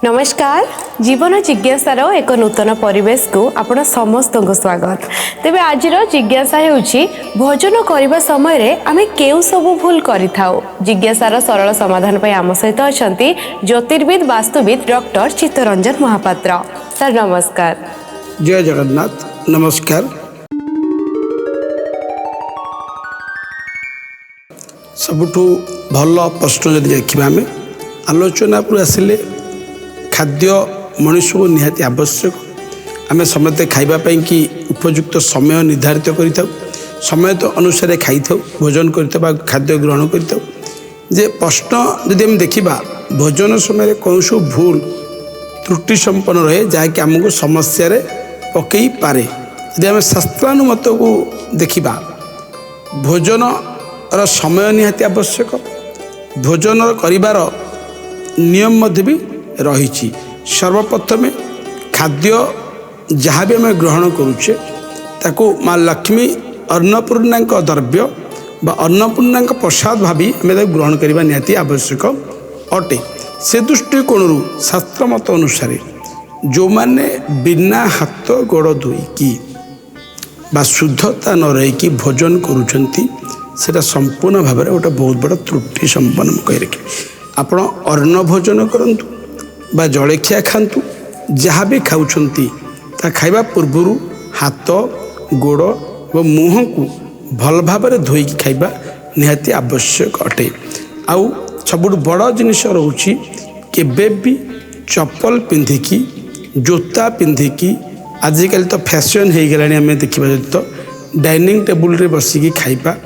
नमस्कार जीवन जिज्ञासार एक नूतन परिवेश को आपण समस्त स्वागत। तेबे आज जिज्ञासा होउछि भोजन करबा समय रे आमे केउ सब भूल करिथाउ। जिज्ञासार सरल समाधान पय आम सहित अछंती ज्योतिर्विद वास्तुविद डॉक्टर चित्तरंजन महापात्र। सर नमस्कार। जय जगन्नाथ। नमस्कार। सबुठू भल प्रश्न जदि देखा आम आलोचना पर आसिले खाद्य मनुष्य को निहाती आवश्यक। आम समस्ते खावाई कि उपयुक्त समय निर्धारित कर समय तो अनुसार खाई भोजन कर खाद्य ग्रहण कर जे प्रश्न जदि आम देखा भोजन समय कौन सब भूल त्रुटि संपन्न रहे जहाँकि आमको समस्या पकई पारे। यदि आम शास्त्रानुमत को देखा भोजन समय निहाती आवश्यक। भोजन करिबार नियम भी रही। सर्वप्रथमे खाद्य जहाँ भी आम ग्रहण करुचे ताको माँ लक्ष्मी अन्नपूर्णा द्रव्य बा अन्नपूर्णा प्रसाद भावी आम ग्रहण करने निहाती आवश्यक अटे। से दृष्टिकोण शास्त्र मत अनुसार जो माने बिना हाथ गोड़ धोईकी बा शुद्धता न रहीकि भोजन करुचंती सेटा संपूर्ण भाव में गोटे बहुत बड़ा त्रुटि संपन्न कही रखी। आपण अन्न भोजन करंतु बा जलखिया खातु जहाँ भी खाऊंती ता खाइबा पूर्वर हाथ गोड़ व मुँह को भल भाव में धोईकी खाइबा निहाती आवश्यक अटे। आउ सबुठ बड़ जिनिस रोची केबे भी चप्पल पिंधिकी जोता पिंधिकी आजिकल तो फैशन हो गलानी आम देखा तो डाइनिंग टेबुल रे बसिकी खाइबा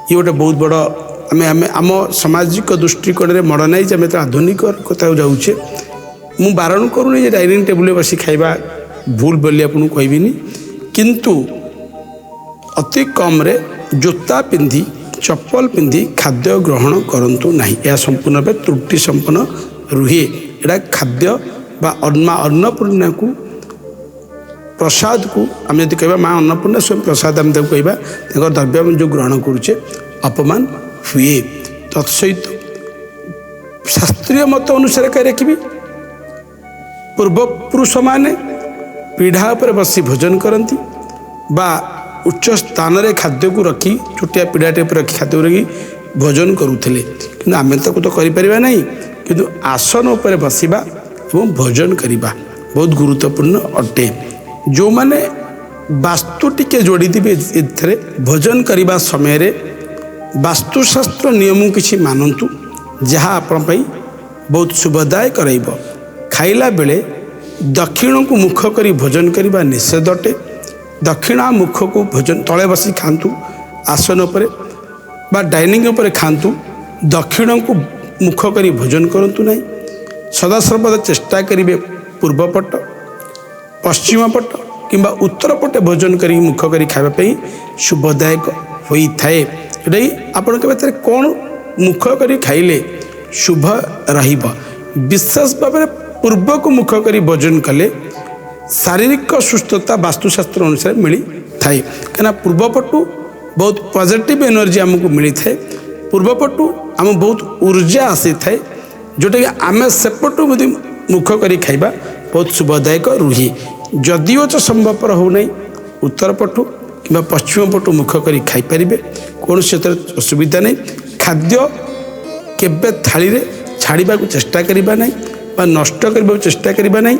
ये गोटे बहुत बड़ आम आम सामाजिक दृष्टिकोण में मॉडर्नाइज आम आधुनिक कथा जाऊे। मु बारण करूनी डाइनिंग टेबुल बसी खाइबा भूल बोली आपको कहबिनी किंतु अति कम रे जोता पिंधि चप्पल पिंधि खाद्य ग्रहण करंतु नहीं। यह संपूर्ण भाव त्रुटि संपन्न रुहे। एटा खाद्य बा अन्नपूर्णा को प्रसाद को आम जब कह माँ अन्नपूर्णा स्वयं प्रसाद आम कहवा द्रव्य जो ग्रहण करुचे अपमान हुए। तत्सहित शास्त्रीय मत अनुसार कह रखी पूर्वपुरुष माने पीढ़ा पर बसी भोजन करती बा उच्च स्थान रे खाद्य को रखी छोटिया पीढ़ाटे पर रखी खाद्य को रखी भोजन करुले कि आम तो करें नहीं किंतु आसन उपर बसवा और भोजन करवा बहुत गुरुत्वपूर्ण अटे। जो माने वास्तु टिके जोड़ी दिवे इथरे भोजन करने समय रे वास्तुशास्त्र नियम किसी मानतु जहाँ आपण बहुत शुभदायक रहिबो। खाइला बेले दक्षिण को मुख करी भोजन करने निषेध अटे। दक्षिणा मुख को भोजन तले बसी खातु आसन उपरे बा डाइनिंग उपरे खातु दक्षिण को मुख करी भोजन करंतु नहीं। सदा सर्वदा चेष्टा करिवे पूर्वपट पश्चिम पट किंबा उत्तर पटे भोजन करी मुख करी खावाई शुभदायक होता है। ये आपण के कौन मुख करी खाइले शुभ रहिबा विशेष भाव में पूर्व को मुख करी भोजन कले शारीरिक सुस्थता वास्तुशास्त्र अनुसार मिली थाए। कहीं पूर्वपटु बहुत पॉजिटिव एनर्जी आमको मिली थाए। पूर्वपटु आम बहुत ऊर्जा आसी थाए जोटा कि आम सेपटू मुख करी खाइबा बहुत शुभदायक रुहे। जदिओ तो संभवपर हो नहीं उत्तर पटु कि पश्चिम पटु मुख करी खाई पारिबे कौन से असुविधा नहीं। खाद्य केबे थाली रे छाड़िबा को चेष्टा करिबा नहीं बा नष्ट करबा चेष्टा करिबा नहीं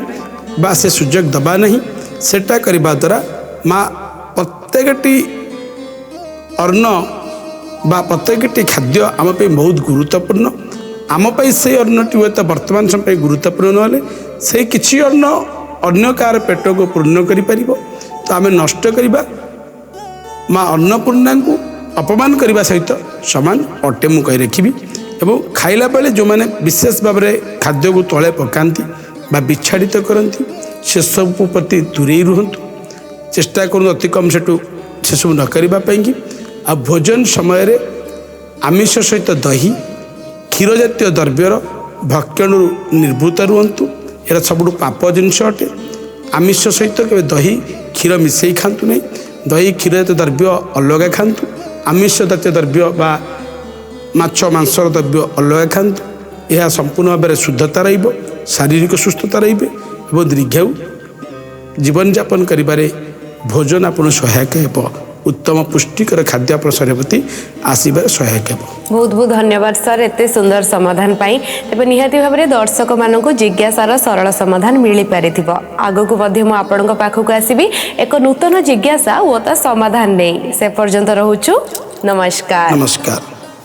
बा से सुजोग दबा नहीं। सेटा करबा द्वारा माँ प्रत्येकटी अन्न बा प्रत्येकटी खाद्य आम पे बहुत गुरुत्वपूर्ण। आम पे से अन्नटी हुए तो वर्तमान समय गुरुत्वपूर्ण नहले से किसी अन्न अन्य कार पेट को पूर्ण करि परिबो तो आम नष्ट करबा माँ अन्नपूर्णा को अपमान करने सहित सामान अटे मु कही रखी। एवं खाइला बेले जो मैंने विशेष भाव में खाद्य को तले पकाती बा विच्छाड़ित करती से सब प्रति दूरे रुहतु चेष्टा करूँ अति कम से सब न करने। आ भोजन समय रे आमिष सहित दही क्षीर जातीय द्रव्यर भक्षण निर्भूत रुहतु। यह सब पाप जिनस अटे। आमिष सहित के दही क्षीर मिसई खातु नहीं। दही क्षीर जातीय द्रव्य अलग खातु। आमिष जातीय द्रव्य बा माछ मांसर द्रव्य अलग खातु। यह संपूर्ण भाव में शुद्धता रहिबो। ଶାରୀରିକ ସୁସ୍ଥତା ରହିବେ ଏବଂ ଦୀର୍ଘାୟୁ ଜୀବନଯାପନ କରିବାରେ ଭୋଜନ ଆପଣ ସହାୟକ ହେବ। ଉତ୍ତମ ପୁଷ୍ଟିକର ଖାଦ୍ୟ ଆପଣ ଶରୀର ପ୍ରତି ଆସିବାରେ ସହାୟକ ହେବ। ବହୁତ ବହୁତ ଧନ୍ୟବାଦ ସାର୍ ଏତେ ସୁନ୍ଦର ସମାଧାନ ପାଇଁ। ତେବେ ନିହାତି ଭାବରେ ଦର୍ଶକମାନଙ୍କୁ ଜିଜ୍ଞାସାର ସରଳ ସମାଧାନ ମିଳିପାରିଥିବ। ଆଗକୁ ମଧ୍ୟ ମୁଁ ଆପଣଙ୍କ ପାଖକୁ ଆସିବି ଏକ ନୂତନ ଜିଜ୍ଞାସା ଓ ତା ସମାଧାନ ନେଇ। ସେ ପର୍ଯ୍ୟନ୍ତ ରହୁଛୁ। ନମସ୍କାର। ନମସ୍କାର।